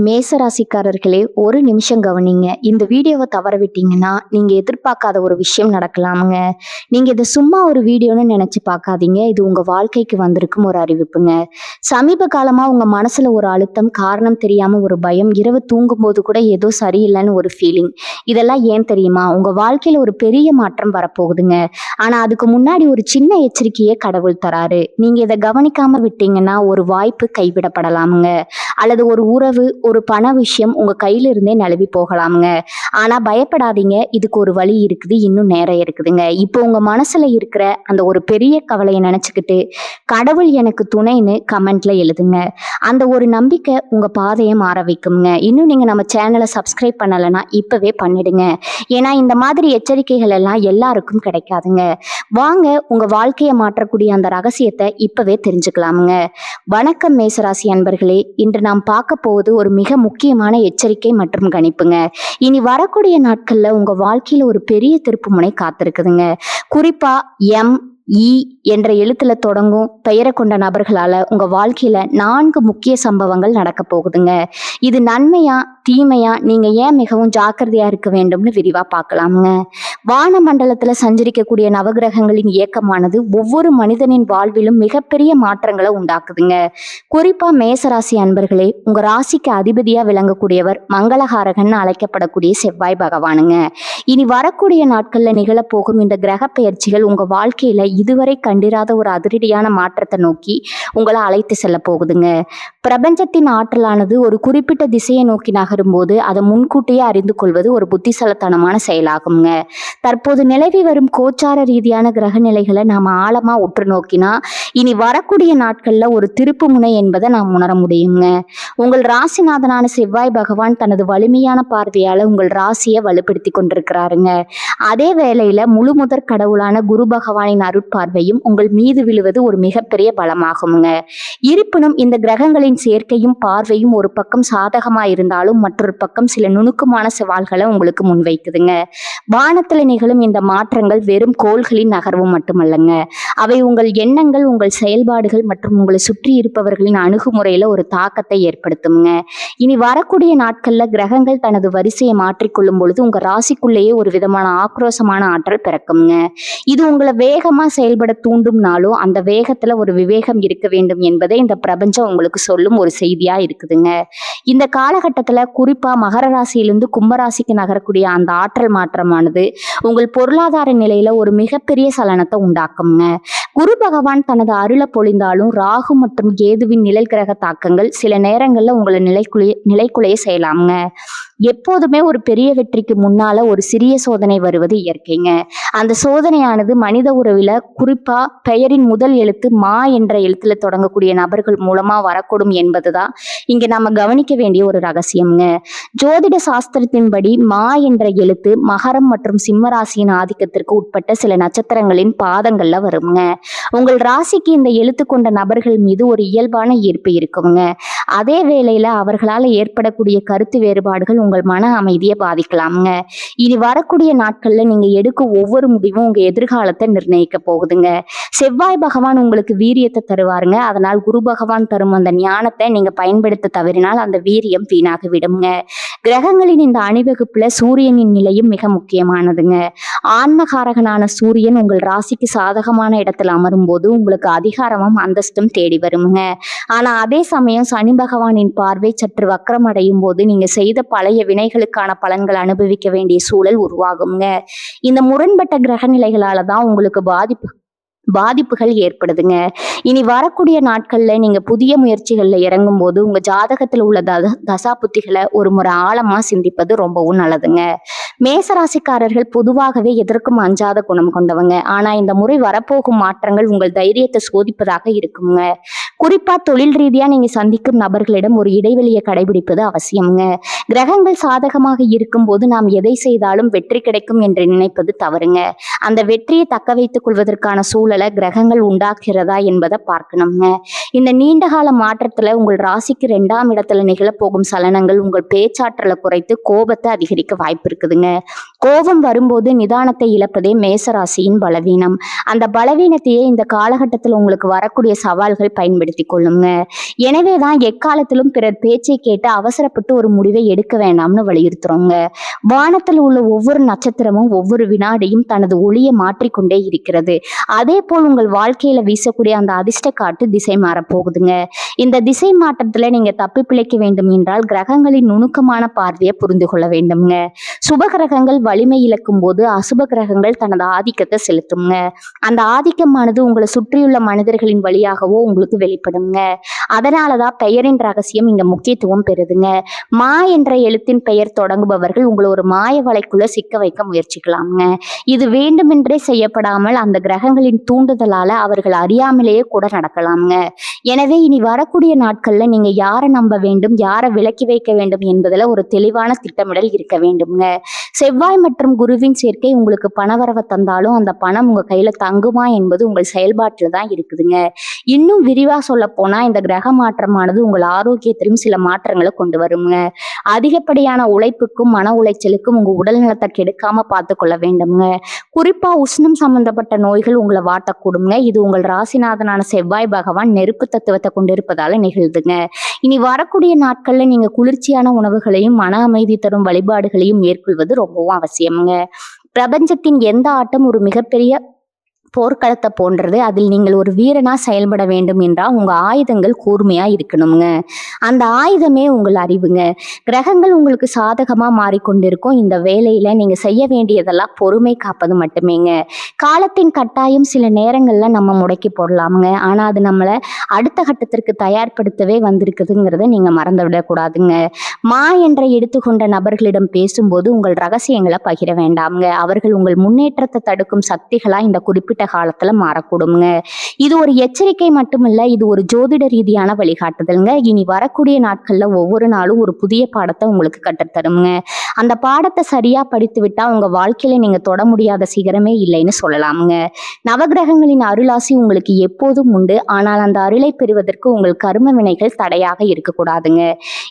மேசராசிக்காரர்களே, ஒரு நிமிஷம் கவனிங்க. இந்த வீடியோவை தவற விட்டீங்கன்னா நீங்க எதிர்பார்க்காத ஒரு விஷயம் நடக்கலாமுங்க. நீங்க இதை சும்மா ஒரு வீடியோன்னு நினைச்சு பார்க்காதீங்க. இது உங்க வாழ்க்கைக்கு வந்திருக்கும் ஒரு அறிவிப்புங்க. சமீப காலமா உங்க மனசுல ஒரு அழுத்தம், காரணம் தெரியாம ஒரு பயம், இரவு தூங்கும்போது கூட ஏதோ சரியில்லைன்னு ஒரு ஃபீலிங். இதெல்லாம் ஏன் தெரியுமா? உங்க வாழ்க்கையில ஒரு பெரிய மாற்றம் வரப்போகுதுங்க. ஆனா அதுக்கு முன்னாடி ஒரு சின்ன எச்சரிக்கையே கடவுள் தராரு. நீங்க இதை கவனிக்காம விட்டீங்கன்னா ஒரு வாய்ப்பு கைவிடப்படலாமுங்க. அல்லது ஒரு உறவு, ஒரு பண விஷயம் உங்க கையில இருந்தே நழுவி போகலாமுங்க. ஆனா பயப்படாதீங்க, இதுக்கு ஒரு வழி இருக்குது, இன்னும் நேரம் இருக்குதுங்க. இப்போ உங்க மனசுல இருக்கிற அந்த ஒரு பெரிய கவலையை நினைச்சுக்கிட்டு கடவுள் எனக்கு துணைன்னு கமெண்ட்ல எழுதுங்க. அந்த ஒரு நம்பிக்கை உங்க பாதையை மாற வைக்குங்க. இன்னும் நீங்க நம்ம சேனலை சப்ஸ்கிரைப் பண்ணலைன்னா இப்பவே பண்ணிடுங்க. ஏன்னா இந்த மாதிரி எச்சரிக்கைகள் எல்லாம் எல்லாருக்கும் கிடைக்காதுங்க. வாங்க உங்க வாழ்க்கையை மாற்றக்கூடிய அந்த ரகசியத்தை இப்பவே தெரிஞ்சுக்கலாமுங்க. வணக்கம் மேசராசி அன்பர்களே, இன்று நாம் பார்க்க போவது ஒரு மிக முக்கியமான எச்சரிக்கை மற்றும் கணிப்புங்க. இனி வரக்கூடிய நாட்கள்ல உங்க வாழ்க்கையில ஒரு பெரிய திருப்புமுனை காத்திருக்குதுங்க. குறிப்பா இ என்ற எழுத்துல தொடங்கும் பெயரை கொண்ட நபர்களால உங்க வாழ்க்கையில 4 முக்கிய சம்பவங்கள் நடக்க போகுதுங்க. இது நன்மையா தீமையா, நீங்க ஏன் மிகவும் ஜாக்கிரதையா இருக்க வேண்டும்னு விரிவா பார்க்கலாமுங்க. வான மண்டலத்துல சஞ்சரிக்கக்கூடிய நவகிரகங்களின் இயக்கமானது ஒவ்வொரு மனிதனின் வாழ்விலும் மிகப்பெரிய மாற்றங்களை உண்டாக்குதுங்க. குறிப்பா மேசராசி அன்பர்களே, உங்க ராசிக்கு அதிபதியா விளங்கக்கூடியவர் மங்களகாரகன் அழைக்கப்படக்கூடிய செவ்வாய் பகவானுங்க. இனி வரக்கூடிய நாட்கள்ல நிகழப்போகும் இந்த கிரக பெயர்ச்சிகள் உங்க வாழ்க்கையில இதுவரை கண்டிராத ஒரு அதிரடியான மாற்றத்தை நோக்கி உங்களை அழைத்து செல்ல போகுதுங்க. பிரபஞ்சத்தின் ஆற்றலானது ஒரு குறிப்பிட்ட திசையை நோக்கி நகரும் போது அதை முன்கூட்டியே அறிந்து கொள்வது ஒரு புத்திசாலித்தனமான செயலாகுங்க. தற்போது நிலவி வரும் கோச்சார ரீதியான கிரக நிலைகளை நாம ஆழமா உற்று நோக்கினா இனி வரக்கூடிய நாட்கள்ல ஒரு திருப்பு முனை என்பதை நாம் உணர முடியுங்க. உங்கள் ராசிநாதனான செவ்வாய் பகவான் தனது வலிமையான பார்வையால உங்கள் ராசியை வலுப்படுத்தி கொண்டிருக்கிறாருங்க. அதே வேளையில முழு முதற் கடவுளான குரு பகவானின் அருட்பார்வையும் உங்கள் மீது விழுவது ஒரு மிகப்பெரிய பலமாகுங்க. இருப்பினும் இந்த கிரகங்களின் சேர்க்கையும் பார்வையும் ஒரு பக்கம் சாதகமா இருந்தாலும் மற்றொரு பக்கம் சில நுணுக்கமான சவால்களை உங்களுக்கு முன்வைக்குதுங்க. வானத்துல நிகழும் இந்த மாற்றங்கள் வெறும் கோள்களின் நகர்வு மட்டுமல்லங்க, அவை உங்கள் எண்ணங்கள், உங்கள் செயல்பாடுகள் மற்றும் உங்களை சுற்றி இருப்பவர்களின் அணுகுமுறையில ஒரு தாக்கத்தை ஏற்படுத்துங்க. இனி வரக்கூடிய நாட்கள்ல கிரகங்கள் தனது வரிசையை மாற்றிக்கொள்ளும் பொழுது உங்க ராசிக்குள்ளேயே ஒரு விதமான ஆக்ரோஷமான ஆற்றல் பிறக்குங்க. இது உங்களை வேகமா செயல்பட தூண்டும்னாலும் அந்த வேகத்துல ஒரு விவேகம் இருக்க வேண்டும் என்பதை இந்த பிரபஞ்சம் உங்களுக்கு சொல்லும் ஒரு செய்தியா இருக்குதுங்க. இந்த காலகட்டத்துல குறிப்பா மகர ராசியிலிருந்து கும்பராசிக்கு நகரக்கூடிய அந்த ஆற்றல் மாற்றமானது உங்கள் பொருளாதார நிலையில ஒரு மிகப்பெரிய சலனத்தை உண்டாக்குங்க. குரு பகவான் தனது அருளை பொழிந்தாலும் ராகு மற்றும் கேதுவின் நிழல் கிரக தாக்கங்கள் சில நேரங்கள்ல உங்களை நிலைக்குலைய செய்யலாமுங்க. எப்போதுமே ஒரு பெரிய வெற்றிக்கு முன்னால ஒரு சிறிய சோதனை வருவது இயற்கைங்க. அந்த சோதனையானது மனித உறவில குறிப்பா பெயரின் முதல் எழுத்து மா என்ற எழுத்துல தொடங்கக்கூடிய நபர்கள் மூலமா வரக்கூடும் என்பதுதான் இங்க நம்ம கவனிக்க வேண்டிய ஒரு ரகசியம்ங்க. ஜோதிட சாஸ்திரத்தின்படி மா என்ற எழுத்து மகரம் மற்றும் சிம்ம ராசியின் ஆதிக்கத்திற்கு உட்பட்ட சில நட்சத்திரங்களின் பாதங்கள்ல வருங்க. உங்கள் ராசிக்கு இந்த எழுத்து கொண்ட நபர்கள் மீது ஒரு இயல்பான ஈர்ப்பு இருக்குங்க. அதே வேளையில அவர்களால் ஏற்படக்கூடிய கருத்து வேறுபாடுகள் உங்கள் மன அமைதியை பாதிக்கலாமுங்க. இனி வரக்கூடிய நாட்கள்ல நீங்க எடுக்கும் ஒவ்வொரு முடிவும் உங்க எதிர்காலத்தை நிர்ணயிக்க போகுதுங்க. செவ்வாய் பகவான் உங்களுக்கு வீரியத்தை தருவாருங்க. அதனால் குரு பகவான் தரும் அந்த ஞானத்தை நீங்க பயன்படுத்த தவறினால் அந்த வீரியம் வீணாக விடுங்க. கிரகங்களின் இந்த அணிவகுப்புல சூரியனின் நிலையும் மிக முக்கியமானதுங்க. ஆன்மகாரகனான சூரியன் உங்கள் ராசிக்கு சாதகமான இடத்துல அமரும் போது உங்களுக்கு அதிகாரமும் அந்தஸ்தும் தேடி வருங்க. ஆனா அதே சமயம் சனி பகவானின் பார்வை சற்று வக்கரம் அடையும் போது நீங்க செய்த பழைய வினைகளுக்கான பலன்கள் அனுபவிக்க வேண்டிய சூழல் உருவாகுங்க. இந்த முரண்பட்ட கிரக நிலைகளால தான் உங்களுக்கு பாதிப்புகள் ஏற்படுதுங்க. இனி வரக்கூடிய நாட்கள்ல நீங்க புதிய முயற்சிகள்ல இறங்கும் போது உங்க ஜாதகத்துல உள்ள தசா புத்திகளை ஒரு முறை ஆழமா சிந்திப்பது ரொம்பவும் நல்லதுங்க. மேசராசிக்காரர்கள் பொதுவாகவே எதற்கும் அஞ்சாத குணம் கொண்டவங்க. ஆனா இந்த முறை வரப்போகும் மாற்றங்கள் உங்கள் தைரியத்தை சோதிப்பதாக இருக்குங்க. குறிப்பா தொழில் ரீதியா நீங்க சந்திக்கும் நபர்களிடம் ஒரு இடைவெளியை கடைபிடிப்பது அவசியம்ங்க. கிரகங்கள் சாதகமாக இருக்கும் போது நாம் எதை செய்தாலும் வெற்றி கிடைக்கும் என்று நினைப்பது தவறுங்க. அந்த வெற்றியை தக்க வைத்துக் கொள்வதற்கான சூழலை கிரகங்கள் உண்டாக்குகிறதா என்பதை பார்க்கணுங்க. இந்த நீண்டகால மாற்றத்துல உங்கள் ராசிக்கு 2ஆம் இடத்துல நிகழப்போகும் சலனங்கள் உங்கள் பேச்சாற்றலை குறைத்து கோபத்தை அதிகரிக்க வாய்ப்பு இருக்குதுங்க. கோபம் வரும்போது நிதானத்தை இழப்பதே மேசராசியின் பலவீனம். அந்த பலவீனத்தையே இந்த காலகட்டத்தில் உங்களுக்கு வரக்கூடிய சவால்கள் பயன்படுத்தி பயன்படுத்திக் கொள்ளுங்க. எனவேதான் எக்காலத்திலும் பிறர் பேச்சை கேட்டு அவசரப்பட்டு ஒரு முடிவை எடுக்க வேண்டாம்னு வலியுறுத்துறோங்க. வானத்தில் உள்ள ஒவ்வொரு நட்சத்திரமும் ஒவ்வொரு வினாடியும் தனது ஒளியை மாற்றிக்கொண்டே இருக்கிறது. அதே போல் உங்கள் வாழ்க்கையில வீசக்கூடிய அந்த அதிர்ஷ்ட காற்று திசை மாறப்போகுதுங்க. இந்த திசை மாற்றத்துல நீங்க தப்பி பிழைக்க வேண்டும் என்றால் கிரகங்களின் நுணுக்கமான பார்வையை புரிந்து கொள்ள வேண்டும்ங்க. சுப கிரகங்கள் வலிமை இழக்கும் போது அசுப கிரகங்கள் தனது ஆதிக்கத்தை செலுத்துங்க. அந்த ஆதிக்கமானது உங்களை சுற்றியுள்ள மனிதர்களின் வழியாகவோ உங்களுக்கு வெளிப்படுங்க. அதனாலதான் பெயரின் ரகசியம் இங்க முக்கியத்துவம் பெறுதுங்க. மா என்ற எழுத்தின் பெயர் தொடங்குபவர்கள் உங்களை ஒரு மாய வலைக்குள்ள சிக்க வைக்க முயற்சிக்கலாம்ங்க. இது வேண்டுமென்றே செய்யப்படாமல் அந்த கிரகங்களின் தூண்டுதலால அவர்கள் அறியாமலேயே கூட நடக்கலாம்ங்க. எனவே இனி வரக்கூடிய நாட்கள்ல நீங்க யாரை நம்ப வேண்டும், யாரை விலக்கி வைக்க வேண்டும் என்பதுல ஒரு தெளிவான திட்டமிடல் இருக்க வேண்டும்ங்க. செவ்வாய் மற்றும் குருவின் சேர்க்கை உங்களுக்கு பணவரவை தந்தாலும் அந்த பணம் உங்க கையில தங்குமா என்பது உங்கள் செயல்பாட்டில் தான் இருக்குதுங்க. இன்னும் விரிவா சொல்ல போனா இந்த கிரக மாற்றமானது உங்கள் ஆரோக்கியத்திலும் சில மாற்றங்களை கொண்டு வருங்க. அதிகப்படியான உழைப்புக்கும் மன உளைச்சலுக்கும் உங்க உடல் நலத்தை கெடுக்காம பார்த்து கொள்ள வேண்டும்ங்க. குறிப்பா உஷ்ணம் சம்பந்தப்பட்ட நோய்கள் உங்களை வாட்டக்கூடுங்க. இது உங்கள் ராசிநாதனான செவ்வாய் பகவான் நெருப்பு தத்துவத்தை கொண்டிருப்பதால நிகழ்துங்க. இனி வரக்கூடிய நாட்கள்ல நீங்க குளிர்ச்சியான உணவுகளையும் மன அமைதி தரும் வழிபாடுகளையும் மேற்கொள்வது ரொம்பவும் அவசியம்ங்க. பிரபஞ்சத்தின் எந்த ஆட்டம் ஒரு மிகப்பெரிய போர்க்களத்தை போன்றது. அதில் நீங்கள் ஒரு வீரனா செயல்பட வேண்டும் என்றால் உங்க ஆயுதங்கள் கூர்மையா இருக்கணுங்க. அந்த ஆயுதமே உங்கள் அறிவுங்க. கிரகங்கள் உங்களுக்கு சாதகமா மாறிக்கொண்டிருக்கும் இந்த வேலையில நீங்க செய்ய வேண்டியதெல்லாம் பொறுமை காப்பது மட்டுமேங்க. காலத்தின் கட்டாயம் சில நேரங்கள்ல நம்ம முடக்கி போடலாமுங்க. ஆனா அது நம்மளை அடுத்த கட்டத்திற்கு தயார்படுத்தவே வந்திருக்குதுங்கிறத நீங்க மறந்து விடக்கூடாதுங்க. மா என்ற எடுத்துக்கொண்ட நபர்களிடம் பேசும்போது உங்கள் ரகசியங்களை பகிர வேண்டாம்ங்க. அவர்கள் உங்கள் முன்னேற்றத்தை தடுக்கும் சக்திகளா இந்த குறிப்பிட்ட காலத்துல மாறக்கூடுங்க. இது ஒரு எச்சரிக்கை மட்டுமில்ல, இது ஒரு ஜோதிட ரீதியான வழிகாட்டுதல்ங்க. இனி வரக்கூடிய நாட்கள்ல ஒவ்வொரு நாளும் ஒரு புதிய பாடத்தை உங்களுக்கு கற்றுத்தருங்க. அந்த பாடத்தை சரியா படித்து விட்டா உங்க வாழ்க்கையில நீங்க தொட முடியாத சிகரமே இல்லைன்னு சொல்லலாமுங்க. நவகிரகங்களின் அருளாசி உங்களுக்கு எப்போதும் உண்டு. ஆனால் அந்த அருளை பெறுவதற்கு உங்கள் கர்ம வினைகள் தடையாக இருக்கக்கூடாதுங்க.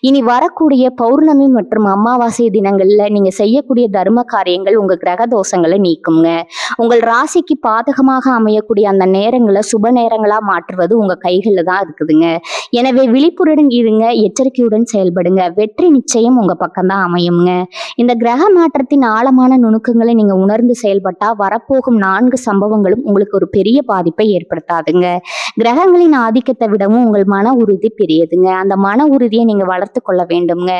இனி வரக்கூடிய பௌர்ணமி மற்றும் அமாவாசை தினங்கள்ல நீங்க செய்யக்கூடிய தர்ம காரியங்கள் உங்க கிரக தோஷங்களை நீக்குங்க. உங்கள் ராசிக்கு பாதகமாக அமையக்கூடிய அந்த நேரங்களை சுப நேரங்களா மாற்றுவது உங்க கைகள்ல தான் இருக்குதுங்க. எனவே விழிப்புடன் இருங்க, எச்சரிக்கையுடன் செயல்படுங்க. வெற்றி நிச்சயம் உங்க பக்கம் தான் அமையுங்க. இந்த கிரக மாற்றத்தின் ஆழமான நுணுக்கங்களை நீங்க உணர்ந்து செயல்பட்டா வரப்போகும் 4 சம்பவங்களும் உங்களுக்கு ஒரு பெரிய பாதிப்பை ஏற்படுத்தாதுங்க. கிரகங்களின் ஆதிக்கத்தை விடவும் உங்கள் மன உறுதி பெரியதுங்க. அந்த மன உறுதியை நீங்க வளர்த்து கொள்ள வேண்டும்ங்க.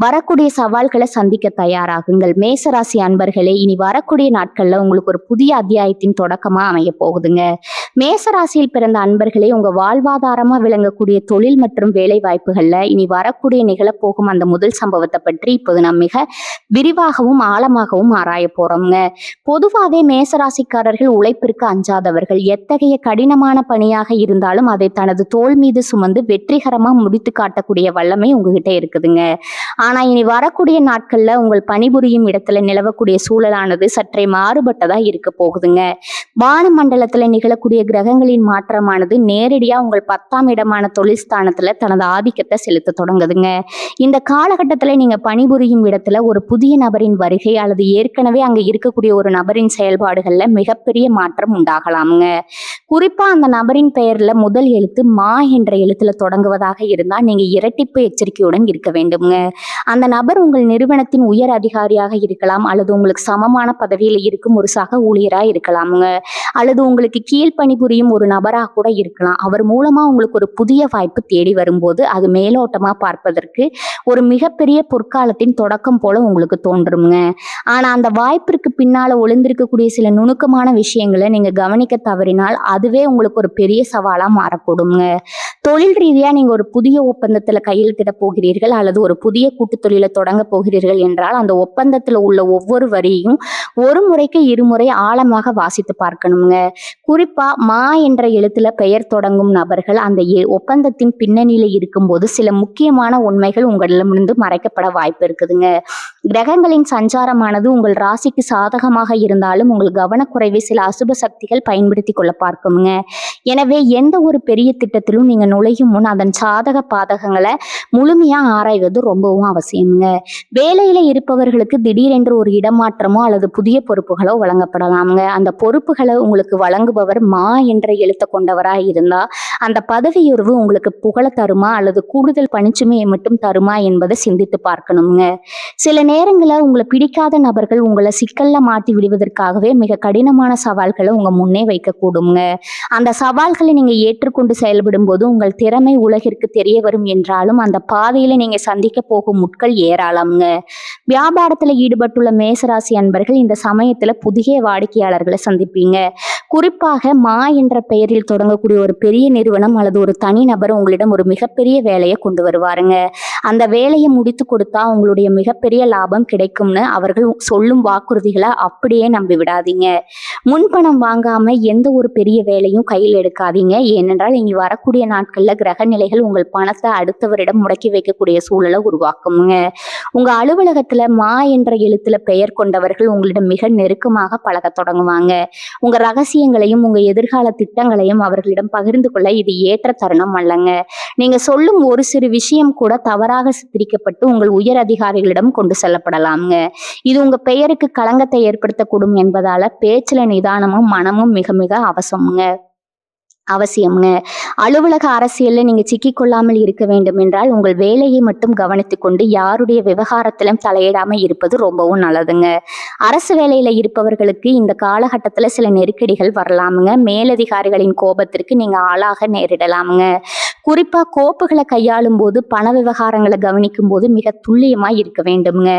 வரக்கூடிய சவால்களை சந்திக்க தயாராகுங்கள். மேசராசி அன்பர்களே, இனி வரக்கூடிய நாட்கள்ல உங்களுக்கு ஒரு புதிய அத்தியாயத்தின் தொடக்கமா அமைய போகுதுங்க. மேசராசியில் பிறந்த அன்பர்களே, உங்க வாழ்வாதாரமா விளங்கக்கூடிய தொழில் மற்றும் வேலை வாய்ப்புகள்ல இனி வரக்கூடிய நிகழப்போகும் அந்த முதல் சம்பவத்தை பற்றி இப்போது நாம் மிக விரிவாகவும் ஆழமாகவும் ஆராய போறோம்ங்க. பொதுவாகவே மேசராசிக்காரர்கள் உழைப்பிற்கு அஞ்சாதவர்கள். எத்தகைய கடினமான பணியாக இருந்தாலும் அதை தனது தோள் மீது சுமந்து வெற்றிகரமா முடித்து காட்டக்கூடிய வல்லமை உங்ககிட்ட இருக்குதுங்க. ஆனா இனி வரக்கூடிய நாட்கள்ல உங்கள் பணிபுரியும் இடத்துல நிலவக்கூடிய சூழலானது சற்றே மாறுபட்டதா இருக்க போகுதுங்க. வான மண்டலத்துல நிகழக்கூடிய கிரகங்களின் மாற்றமானது நேரடியா உங்கள் 10ஆம் இடமான தொழில் ஸ்தானத்துல தனது ஆதிக்கத்தை செலுத்த தொடங்குதுங்க. இந்த காலகட்டத்துல நீங்க பணிபுரியும் இடத்துல ஒரு புதிய நபரின் வருகை அல்லது ஏற்கனவே அங்க இருக்கக்கூடிய ஒரு நபரின் செயல்பாடுகள்ல மிகப்பெரிய மாற்றம் உண்டாகலாமுங்க. குறிப்பா அந்த நபரின் பெயர்ல முதல் எழுத்து மா என்ற எழுத்துல தொடங்குவதாக இருந்தா நீங்க இரட்டிப்பு எச்சரிக்கையுடன் இருக்க வேண்டும்ங்க. அந்த நபர் உங்கள் நிறுவனத்தின் உயர் அதிகாரியாக இருக்கலாம், அல்லது உங்களுக்கு சமமான பதவியில இருக்கும் ஒரு சக ஊழியரா இருக்கலாமுங்க, அல்லது உங்களுக்கு கீழ் பணிபுரியும் ஒரு நபராக கூட இருக்கலாம். அவர் மூலமா உங்களுக்கு ஒரு புதிய வாய்ப்பு தேடி வரும்போது அது மேலோட்டமா பார்ப்பதற்கு ஒரு மிகப்பெரிய பொற்காலத்தின் தொடக்கம் போல உங்களுக்கு தோன்றுங்க. ஆனா அந்த வாய்ப்பிற்கு பின்னால ஒளிந்திருக்கக்கூடிய சில நுணுக்கமான விஷயங்களை நீங்க கவனிக்க தவறினால் அதுவே உங்களுக்கு ஒரு பெரிய சவாலா மாறக்கூடுங்க. தொழில் ரீதியா நீங்க ஒரு புதிய ஒப்பந்தத்துல கையெழுத்திட போகிறீர்கள் அல்லது ஒரு புதிய கூட்டு தொழிலை தொடங்க போகிறீர்கள் என்றால் அந்த ஒப்பந்தத்துல உள்ள ஒவ்வொரு வரியையும் ஒரு முறைக்கு இருமுறை ஆழமாக வாசித்து பார்க்கணுங்க. குறிப்பா மா என்ற எழுத்துல பெயர் தொடங்கும் நபர்கள் அந்த ஒப்பந்தத்தின் பின்னணியில இருக்கும்போது சில முக்கியமான உண்மைகள் உங்களிடமிருந்து மறைக்கப்பட வாய்ப்பு இருக்குதுங்க. கிரகங்களின் சஞ்சாரமானது உங்கள் ராசிக்கு சாதகமாக இருந்தாலும் உங்கள் கவனக்குறைவை சில அசுப சக்திகள் பயன்படுத்தி கொள்ள பார்க்குங்க. எனவே எந்த ஒரு பெரிய திட்டத்திலும் நீங்க நுழையும் முன் அதன் சாதக பாதகங்களை முழுமையா ஆராய்வது ரொம்பவும் அவசியம்ங்க. வேலையில இருப்பவர்களுக்கு திடீரென்று ஒரு இடமாற்றமோ அல்லது புதிய பொறுப்புகளோ வழங்கப்படலாம்ங்க. அந்த பொறுப்புகளை உங்களுக்கு வழங்குபவர் மா என்ற எழுத்த கொண்டவரா இருந்தா அந்த பதவி உயர்வு உங்களுக்கு புகழ தருமா அல்லது கூடுதல் பணிச்சுமையை மட்டும் தருமா என்பதை சிந்தித்து பார்க்கணுங்க. சில நேரங்களில் உங்களை பிடிக்காத நபர்கள் உங்களை சிக்கல்ல மாட்டி விடுவதற்காகவே மிக கடினமான சவால்களை உங்க முன்னே வைக்கக்கூடுங்க. அந்த சவால்களை நீங்க ஏற்றுக்கொண்டு செயல்படும் போது உங்கள் திறமை உலகிற்கு தெரிய வரும் என்றாலும் அந்த பாதையில நீங்க சந்திக்க போகும் முட்கள் ஏராளம்ங்க. வியாபாரத்துல ஈடுபட்டுள்ள மேசராசி அன்பர்கள் இந்த சமயத்துல புதிய வாடிக்கையாளர்களை சந்திப்பீங்க. குறிப்பாக மா என்ற பெயரில் தொடங்கக்கூடிய ஒரு பெரிய நிறுவனம் அல்லது ஒரு தனிநபர் உங்களிடம் ஒரு மிகப்பெரிய வேலையை கொண்டு வருவாருங்க. அந்த வேலையை முடித்து கொடுத்தா உங்களுடைய மிகப்பெரிய லாபம் கிடைக்கும்னு அவர்கள் சொல்லும் வாக்குறுதிகளை அப்படியே நம்பி விடாதீங்க. முன்பணம் வாங்காம எந்த ஒரு பெரிய வேலையும் கையில் எடுக்காதீங்க. ஏனென்றால் இனி வரக்கூடிய நாட்கள்ல கிரக நிலைகள் உங்கள் பணத்தை அடுத்தவரிடம் முடக்கி வைக்கக்கூடிய சூழலை உருவாக்குங்க. உங்க அலுவலகத்துல மா என்ற எழுத்துல பெயர் கொண்டவர்கள் உங்களிடம் மிக நெருக்கமாக பழக தொடங்குவாங்க. உங்க ரகசியங்களையும் உங்க எதிர்கால திட்டங்களையும் அவர்களிடம் பகிர்ந்து கொள்ள இது ஏற்ற தருணம் அல்லங்க. நீங்க சொல்லும் ஒரு சிறு விஷயம் கூட தவறாக சித்தரிக்கப்பட்டு உங்கள் உயர் அதிகாரிகளிடம் கொண்டு செல்லப்படலாம்ங்க. இது உங்க பெயருக்கு களங்கத்தை ஏற்படுத்தக்கூடும் என்பதால பேச்சுல நிதானமும் மனமும் மிக மிக அவசியம்ங்க. அலுவலக அரசியல்ல நீங்க சிக்கிக்கொள்ளாமல் இருக்க வேண்டும் என்றால் உங்கள் வேலையை மட்டும் கவனித்துக் கொண்டு யாருடைய விவகாரத்திலும் தலையிடாம இருப்பது ரொம்பவும் நல்லதுங்க. அரசு வேலையில இருப்பவர்களுக்கு இந்த காலகட்டத்துல சில நெருக்கடிகள் வரலாமுங்க. மேலதிகாரிகளின் கோபத்திற்கு நீங்க ஆளாக நேரிடலாமுங்க. குறிப்பா கோப்புகளை கையாளும் போது பண விவகாரங்களை கவனிக்கும் போது மிக துல்லியமா இருக்க வேண்டும்ங்க.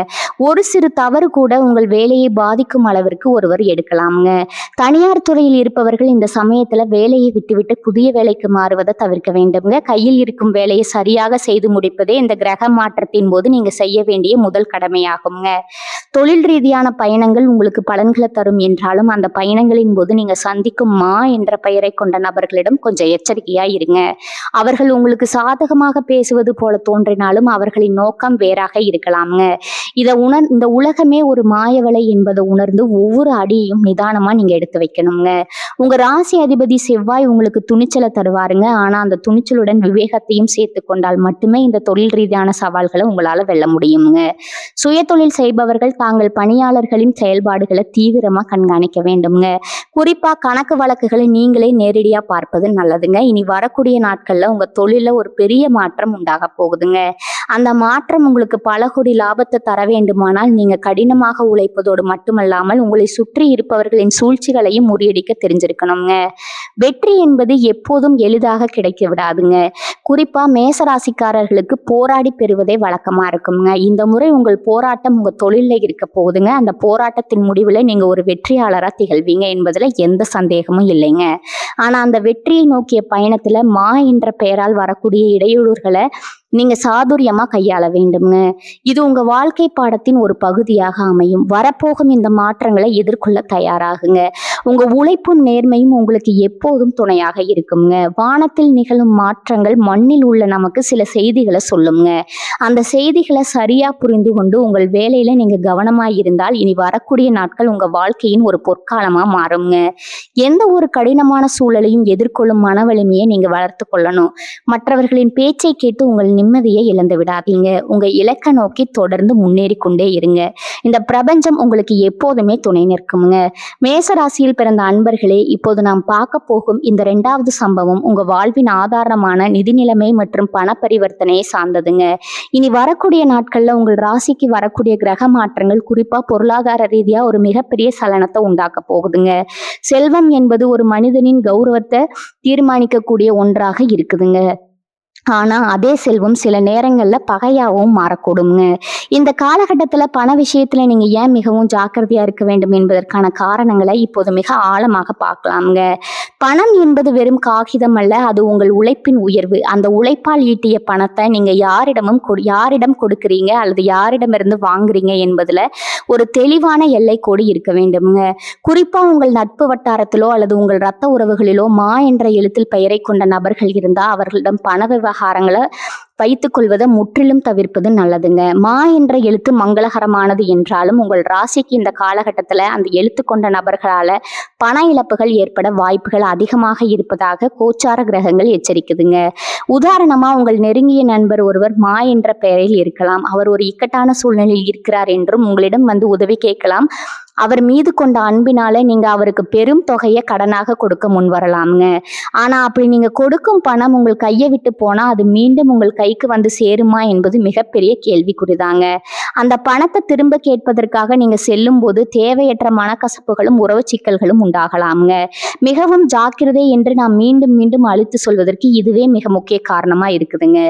ஒரு சிறு தவறு கூட உங்கள் வேலையை பாதிக்கும் அளவிற்கு ஒருவர் எடுக்கலாமுங்க. தனியார் துறையில் இருப்பவர்கள் இந்த சமயத்துல வேலையை விட்டுவிட்டு புதிய வேலைக்கு மாறுவதை தவிர்க்க வேண்டும்ங்க. கையில் இருக்கும் வேலையை சரியாக செய்து முடிப்பதே இந்த கிரக மாற்றத்தின் போது நீங்க செய்ய வேண்டிய முதல் கடமையாகுங்க. தொழில் ரீதியான பயணங்கள் உங்களுக்கு பலன்களை தரும் என்றாலும் அந்த பயணங்களின் போது நீங்க சந்திக்கும் மா என்ற பெயரை கொண்ட நபர்களிடம் கொஞ்சம் எச்சரிக்கையா இருங்க. அவர்கள் உங்களுக்கு சாதகமாக பேசுவது போல தோன்றினாலும் அவர்களின் நோக்கம் வேறாக இருக்கலாம்ங்க. இந்த உலகமே ஒரு மாயவலை என்பதை உணர்ந்து ஒவ்வொரு அடியையும் நிதானமா நீங்க எடுத்து வைக்கணுங்க. உங்க ராசி அதிபதி செவ்வாய் உங்களுக்கு துணிச்சலை தருவாருங்க. ஆனா அந்த துணிச்சலுடன் விவேகத்தையும் சேர்த்து கொண்டால் மட்டுமே இந்த தொழில் ரீதியான சவால்களை உங்களால வெல்ல முடியுங்க. சுய தொழில் செய்பவர்கள் தாங்கள் பணியாளர்களின் செயல்பாடுகளை தீவிரமா கண்காணிக்க வேண்டும்ங்க. குறிப்பா கணக்கு வழக்குகளை நீங்களே நேரடியா பார்ப்பது நல்லதுங்க. இனி வரக்கூடிய நாட்கள்ல உங்க தொழில ஒரு பெரிய மாற்றம் உண்டாக போகுதுங்க. அந்த மாற்றம் உங்களுக்கு பல கோடி லாபத்தை தர வேண்டுமானால் நீங்க கடினமாக உழைப்பதோடு மட்டுமல்லாமல் உங்களை சுற்றி இருப்பவர்களின் சூழ்ச்சிகளையும் முறியடிக்க தெரிஞ்சிருக்கணுங்க. வெற்றி என்பது எப்போதும் எளிதாக கிடைக்க விடாதுங்க. குறிப்பா மேசராசிக்காரர்களுக்கு போராடி பெறுவதே வழக்கமா இருக்குங்க. இந்த முறை உங்கள் போராட்டம் உங்க தொழில இருக்க போகுதுங்க. அந்த போராட்டத்தின் முடிவுல நீங்க ஒரு வெற்றியாளரா திகழ்வீங்க என்பதுல எந்த சந்தேகமும் இல்லைங்க. ஆனா அந்த வெற்றியை நோக்கிய பயணத்துல மா என்ற பெயரால் வரக்கூடிய இடையூறுகளை நீங்க சாதுரியமா கையாள வேண்டும்ங்க. இது உங்க வாழ்க்கை பாடத்தின் ஒரு பகுதியாக அமையும். வரப்போகும் இந்த மாற்றங்களை எதிர்கொள்ள தயாராகுங்க. உங்க உழைப்பும் நேர்மையும் உங்களுக்கு எப்போதும் துணையாக இருக்குங்க. வானத்தில் நிகழும் மாற்றங்கள் மண்ணில் உள்ள நமக்கு சில செய்திகளை சொல்லுங்க. அந்த செய்திகளை சரியா புரிந்து கொண்டு உங்கள் வேலையில நீங்க கவனமா இருந்தால் இனி வரக்கூடிய நாட்கள் உங்க வாழ்க்கையின் ஒரு பொற்காலமா மாறுங்க. எந்த ஒரு கடினமான சூழலையும் எதிர்கொள்ளும் மன வலிமையை நீங்க வளர்த்து கொள்ளணும். மற்றவர்களின் பேச்சை கேட்டு உங்கள் நிம்மதியை இழந்து விடாதீங்க. உங்க இலக்கை நோக்கி தொடர்ந்து முன்னேறி கொண்டே இருங்க. இந்த பிரபஞ்சம் உங்களுக்கு எப்போதுமே துணை நிற்குங்க. மேசராசியில் பிறந்த அன்பர்களே, இப்போது நாம் பார்க்க போகும் இந்த 2வது சம்பவம் உங்க வாழ்வின் ஆதாரமான நிதி நிலைமை மற்றும் பண பரிவர்த்தனையை சார்ந்ததுங்க. இனி வரக்கூடிய நாட்கள்ல உங்கள் ராசிக்கு வரக்கூடிய கிரக மாற்றங்கள் குறிப்பா பொருளாதார ரீதியா ஒரு மிகப்பெரிய சலனத்தை உண்டாக்க போகுதுங்க. செல்வம் என்பது ஒரு மனிதனின் கௌரவத்தை தீர்மானிக்கக்கூடிய ஒன்றாக இருக்குதுங்க. ஆனா அதே செல்வம் சில நேரங்கள்ல பகையாகவும் மாறக்கூடுங்க. இந்த காலகட்டத்துல பண விஷயத்துல நீங்க ஏன் மிகவும் ஜாக்கிரதையா இருக்க வேண்டும் என்பதற்கான காரணங்களை இப்போது மிக ஆழமாக பார்க்கலாம்ங்க. பணம் என்பது வெறும் காகிதம் அல்ல, அது உங்கள் உழைப்பின் உயர்வு. அந்த உழைப்பால் ஈட்டிய பணத்தை நீங்க யாரிடம் கொடுக்குறீங்க அல்லது யாரிடமிருந்து வாங்குறீங்க என்பதுல ஒரு தெளிவான எல்லை கோடு இருக்க வேண்டும்ங்க. குறிப்பா உங்கள் நட்பு வட்டாரத்திலோ அல்லது உங்கள் இரத்த உறவுகளிலோ மா என்ற எழுத்தில் பெயரை கொண்ட நபர்கள் இருந்தா அவர்களிடம் பண விவகாரங்களை வைத்துக் கொள்வதை முற்றிலும் தவிர்ப்பது நல்லதுங்க. மா என்ற எழுத்து மங்களகரமானது என்றாலும் உங்கள் ராசிக்கு இந்த காலகட்டத்துல அந்த எழுத்து கொண்ட நபர்களால பண இழப்புகள் ஏற்பட வாய்ப்புகள் அதிகமாக இருப்பதாக கோச்சார கிரகங்கள் எச்சரிக்குதுங்க. உதாரணமா உங்கள் நெருங்கிய நண்பர் ஒருவர் மா என்ற பெயரில் இருக்கலாம். அவர் ஒரு இக்கட்டான சூழ்நிலையில் இருக்கிறார் என்றும் உங்களிடம் வந்து உதவி கேட்கலாம். அவர் மீது கொண்ட அன்பினால நீங்க அவருக்கு பெரும் தொகையை கடனாக கொடுக்க முன் வரலாம்ங்க. ஆனா அப்படி நீங்க கொடுக்கும் பணம் உங்கள் கையை விட்டு போனா அது மீண்டும் உங்கள் கைக்கு வந்து சேருமா என்பது மிகப்பெரிய கேள்விக்குறிதாங்க. அந்த பணத்தை திரும்ப கேட்பதற்காக நீங்க செல்லும் போது தேவையற்ற மனக்கசப்புகளும் உறவு சிக்கல்களும் உண்டாகலாம்ங்க. மிகவும் ஜாக்கிரதை என்று நாம் மீண்டும் மீண்டும் அழுத்து சொல்வதற்கு இதுவே மிக முக்கிய காரணமா இருக்குதுங்க.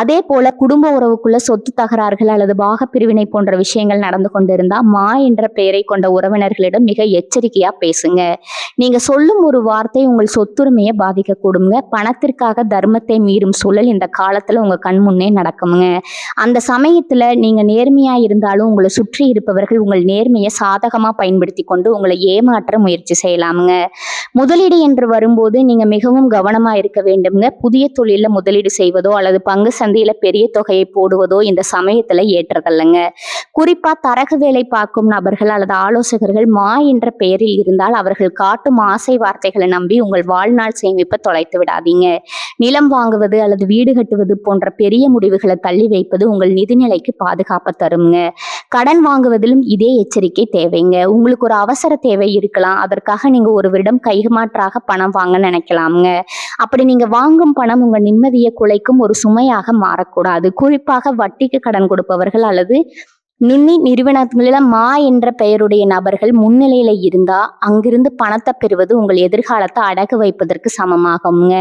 அதே போல குடும்ப உறவுக்குள்ள சொத்து தகராறுகள் அல்லது பாக பிரிவினை போன்ற விஷயங்கள் நடந்து கொண்டிருந்தா மா என்ற பெயரை கொண்ட உறவினர்களிடம் மிக எச்சரிக்கையா பேசுங்க. நீங்க சொல்லும் ஒரு வார்த்தை உங்கள் சொத்துரிமையை பாதிக்க கூடுங்க. பணத்திற்காக தர்மத்தை மீறும் சூழல் இந்த காலத்துல உங்க கண் முன்னே நடக்குங்க. அந்த சமயத்துல நீங்க நேர்மையா இருந்தாலும் உங்களை சுற்றி இருப்பவர்கள் உங்கள் நேர்மையை சாதகமா பயன்படுத்தி கொண்டு உங்களை ஏமாற்ற முயற்சி செய்யலாமுங்க. முதலீடு என்று வரும்போது நீங்க மிகவும் கவனமா இருக்க வேண்டும்ங்க. புதிய தொழில முதலீடு செய்வதோ அல்லது பங்கு சந்தையில பெரிய தொகையை போடுவதோ இந்த சமயத்துல ஏற்றதல்லைங்க. குறிப்பா தரகு வேலை பார்க்கும் நபர்கள் அல்லது ஆலோசகர்கள் மா என்ற பெயரில் இருந்தால் அவர்கள் காட்டும் ஆசை வார்த்தைகளை நம்பி உங்கள் வாழ்நாள் சேமிப்பை தொலைத்து விடாதீங்க. நிலம் வாங்குவது அல்லது வீடு கட்டுவது போன்ற பெரிய முடிவுகளை தள்ளி வைப்பது உங்கள் நிதிநிலைக்கு பாதுகாப்பை தருங்க. கடன் வாங்குவதிலும் இதே எச்சரிக்கை தேவைங்க. உங்களுக்கு ஒரு அவசர தேவை இருக்கலாம். அதற்காக நீங்க ஒருவரிடம் கைமாற்றாக பணம் வாங்க நினைக்கலாமுங்க. அப்படி நீங்க வாங்கும் பணம் உங்க நிம்மதியை குலைக்கும் ஒரு சுமையாக மாறக்கூடாது. குறிப்பாக வட்டிக்கு கடன் கொடுப்பவர்கள் அல்லது நுண்ணி நிறுவனங்களில மா என்ற பெயருடைய நபர்கள் முன்னிலையில இருந்தா அங்கிருந்து பணத்தை பெறுவது உங்கள் எதிர்காலத்தை அடகு வைப்பதற்கு சமமாகுங்க.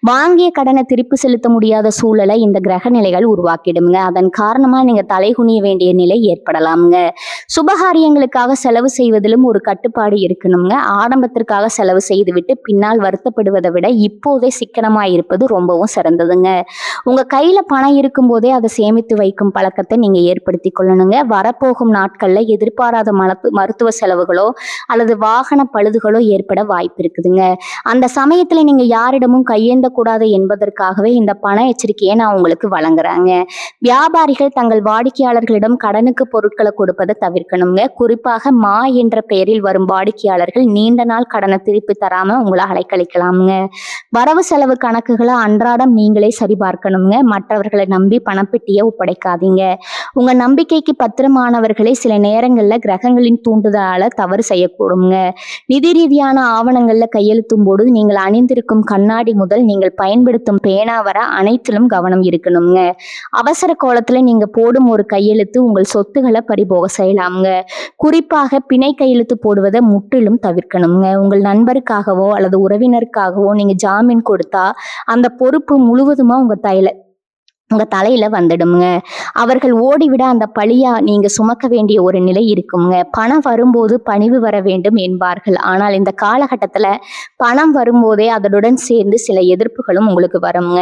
வாங்கிய கடனை திருப்பி செலுத்த முடியாத சூழலை இந்த கிரக நிலைகள் உருவாக்கிடுங்க. அதன் காரணமா நீங்க தலைகுனிய வேண்டிய நிலை ஏற்படலாம்ங்க. சுபகாரியங்களுக்காக செலவு செய்வதிலும் ஒரு கட்டுப்பாடு இருக்கணுங்க. ஆடம்பத்திற்காக செலவு செய்துவிட்டு பின்னால் வருத்தப்படுவதை விட இப்போதே சிக்கனமா இருப்பது ரொம்பவும் சிறந்ததுங்க. உங்க கையில பணம் இருக்கும் போதே அதை சேமித்து வைக்கும் பழக்கத்தை நீங்க ஏற்படுத்தி கொள்ளணுங்க. வரப்போகும் நாட்கள்ல எதிர்பாராத மருத்துவ செலவுகளோ அல்லது வாகன பழுதுகளோ ஏற்பட வாய்ப்பு இருக்குதுங்க. அந்த சமயத்துல நீங்க யாரிடமும் கையேந்த கூடாது என்பதற்காகவே இந்த பண எச்சரிக்கையை நான் உங்களுக்கு வழங்குறாங்க. வியாபாரிகள் தங்கள் வாடிக்கையாளர்களிடம் கடனுக்கு பொருட்களை கொடுப்பதை தவிர்க்கணுங்க. குறிப்பாக மா என்ற பெயரில் வரும் வாடிக்கையாளர்கள் நீண்ட நாள் கடனை திருப்பி தராம உங்களை அலைக்கழிக்கலாமுங்க. வரவு செலவு கணக்குகளை அன்றாடம் நீங்களே சரிபார்க்கணுங்க. மற்றவர்களை நம்பி பணப்பெட்டியை ஒப்படைக்காதீங்க. உங்க நம்பிக்கைக்கு பத்திரமானவர்களை சில நேரங்கள்ல கிரகங்களின் தூண்டுதலால தவறு செய்யக்கூடுங்க. நிதி ரீதியான ஆவணங்கள்ல கையெழுத்தும் போது நீங்கள் அணிந்திருக்கும் கண்ணாடி முதல் நீங்கள் பயன்படுத்தும் பேனா வர அனைத்திலும் கவனம் இருக்கணுங்க. அவசர கோலத்துல நீங்க போடும் ஒரு கையெழுத்து உங்கள் சொத்துக்களை பறிபோக செய்யலாமுங்க. குறிப்பாக பிணை கையெழுத்து போடுவதை முற்றிலும் தவிர்க்கணுங்க. உங்கள் நண்பருக்காகவோ அல்லது உறவினருக்காகவோ நீங்க ஜாமீன் கொடுத்தா அந்த பொறுப்பு முழுவதுமா உங்க தலையில வந்துடுங்க. அவர்கள் ஓடிவிட அந்த பழியா நீங்க சுமக்க வேண்டிய ஒரு நிலை இருக்குங்க. பணம் வரும்போது பணிவு வர வேண்டும் என்பார்கள். ஆனால் இந்த காலகட்டத்துல பணம் வரும்போதே அதனுடன் சேர்ந்து சில எதிர்ப்புகளும் உங்களுக்கு வருங்க.